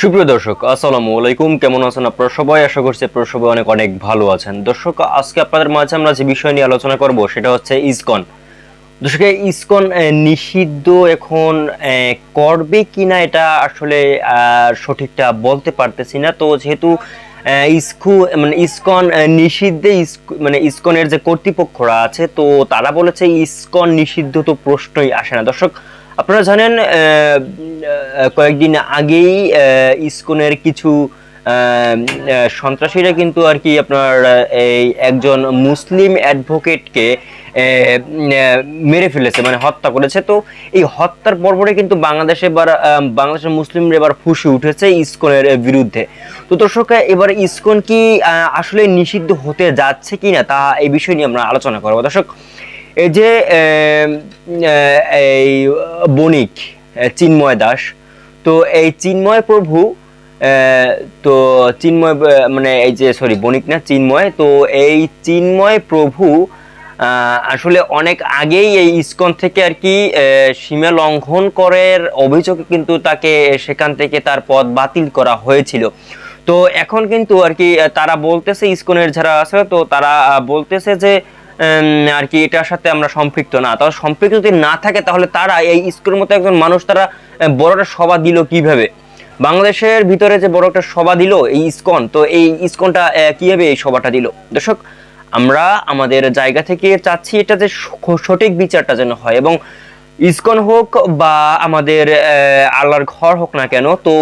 সুপ্রিয় দর্শক, আসসালামু আলাইকুম। কেমন আছেন আপনারা সবাই? আশা করছি আপনারা সবাই অনেক অনেক ভালো আছেন। দর্শক, আজকে আপনাদের মাঝে আমরা যে বিষয় নিয়ে আলোচনা করব সেটা হচ্ছে ইসকন। দর্শক, ইসকন নিষিদ্ধ এখন করবে কিনা এটা আসলে সঠিকটা বলতে পারতেছি না। তো যেহেতু ইসকন নিষিদ্ধে মানে ইসকনের যে কর্তৃপক্ষরা আছে, তো তারা বলেছে ইসকন নিষিদ্ধ তো প্রশ্নই আসে না। দর্শক, আপনারা জানেন কয়েকদিন আগেই ইসকনের কিছু সন্ত্রাসীরা কিন্তু আর কি আপনার এই একজন মুসলিম অ্যাডভোকেটকে মেরে ফেলেছে, মানে হত্যা করেছে। তো এই হত্যার পরপরে কিন্তু বাংলাদেশের মুসলিমরা এবার ফুঁসে উঠেছে ইসকনের বিরুদ্ধে। তো দর্শক, এবার ইসকন কি আসলে নিষিদ্ধ হতে যাচ্ছে কিনা তা এই বিষয় নিয়ে আমরা আলোচনা করবো। দর্শক, এই যে এই বণিক চিন্ময় দাস, তো এই চিন্ময় প্রভু তো চিন্ময় মানে এই যে বণিক না চিন্ময়, তো এই চিন্ময় প্রভু আসলে অনেক আগেই এই ইসকন থেকে আর কি সীমা লঙ্ঘন করার অভিযোগে কিন্তু তাকে সেখান থেকে তার পদ বাতিল করা হয়েছিল। তো এখন কিন্তু আর কি তারা বলতেছে, ইসকনের যারা আছে তো তারা বলতেছে যে আর কি এটার সাথে আমরা সম্পৃক্ত না। তাহলে সম্পৃক্ত যদি না থাকে তাহলে তারা এই ইসকনের মতো একজন মানুষ তারা বড় একটা সভা দিল কিভাবে? বাংলাদেশের ভিতরে যে বড় একটা সভা দিল এই ইসকন, তো এই ইসকনটা কিভাবে এই সভাটা দিল? দর্শক, আমরা আমাদের জায়গা থেকে চাচ্ছি এটা যে সঠিক বিচারটা যেন হয়, এবং ইসকন হোক বা আমাদের আল্লাহর ঘর হোক না কেন, তো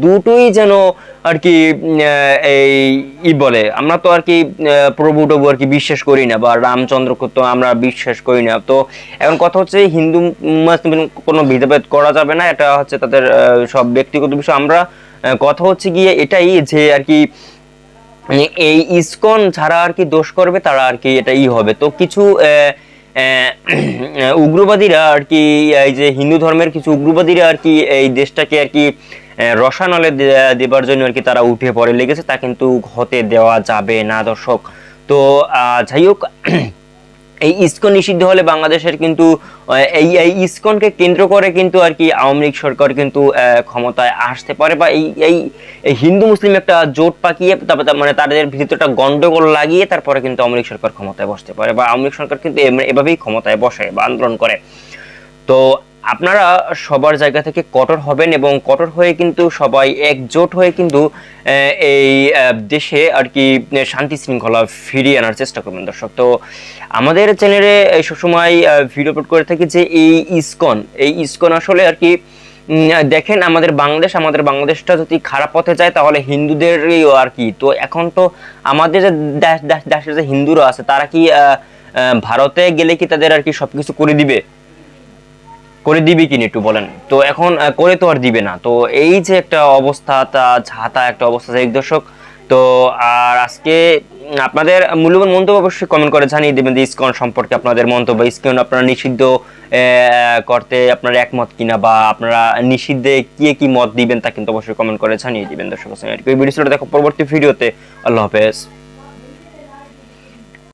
দুটোই যেন আর কি এই বলে, আমরা তো আর কি প্রভু টভু আর কি বিশ্বাস করি না, বা রামচন্দ্রকে তো আমরা বিশ্বাস করি না। তো এখন কথা হচ্ছে হিন্দু মুসলিম কোনো ভেদাভেদ করা যাবে না, এটা হচ্ছে তাদের সব ব্যক্তিগত বিষয়। আমরা কথা হচ্ছে গিয়ে এটাই যে আর কি এই ইসকন যারা আর কি দোষ করবে তারা আর কি এটাই হবে। তো কিছু উগ্রবাদীরা আর কি, এই যে হিন্দু ধর্মের কিছু উগ্রবাদীরা আর কি এই দেশটাকে আর কি রসানলে দেবার জন্য আর কি তারা উঠে পড়ে লেগেছে, তা কিন্তু হতে দেওয়া যাবে না দর্শক। তো যাই হোক, এই ইসকন নিষিদ্ধ হলে বাংলাদেশের কিন্তু এই ইসকনকে কেন্দ্র করে কিন্তু আর কি আওয়ামী লীগ সরকার কিন্তু ক্ষমতায় আসতে পারে, বা এই হিন্দু মুসলিম একটা জোট পাকিয়ে মানে তাদের ভিতরে একটা গন্ডগোল লাগিয়ে তারপরে কিন্তু আওয়ামী লীগ সরকার ক্ষমতায় বসতে পারে, বা আওয়ামী লীগ সরকার কিন্তু এভাবেই ক্ষমতায় বসে বা আন্দোলন করে। তো আপনারা সবার জায়গা থেকে কঠোর হবেন, এবং কঠোর হয়ে কিন্তু সবাই একজোট হয়ে কিন্তু এই দেশে আর কি শান্তি শৃঙ্খলা ফিরিয়ে আনার চেষ্টা করবেন দর্শক। তো আমাদের চ্যানেলে সবসময় ভিডিও আপলোড করে থাকি যে এই ইসকন আসলে আর কি দেখেন, আমাদের বাংলাদেশটা যদি খারাপ পথে যায় তাহলে হিন্দুদেরই আর কি। তো এখন তো আমাদের যে দেশের যে হিন্দুরা আছে তারা কি ভারতে গেলে কি তাদের আর কি সবকিছু করে দিবে কিনা একটু বলেন? তো এখন করে তো আর দিবে না। তো এই যে একটা অবস্থা, তা ঝাঁতা একটা অবস্থা যাই দর্শক। তো আর আজকে আপনাদের মূল্যবান মন্তব্য অবশ্যই কমেন্ট করে জানিয়ে দেবেন যে ইসকন সম্পর্কে আপনাদের মন্তব্য। ইসকন আপনারা নিষিদ্ধ করতে আপনারা একমত কিনা, বা আপনারা নিষিদ্ধে কি মত দিবেন তা কিন্তু অবশ্যই কমেন্ট করে জানিয়ে দিবেন দর্শক। এই ভিডিওটা দেখো পরবর্তী ভিডিওতে। আল্লাহ হাফেজ।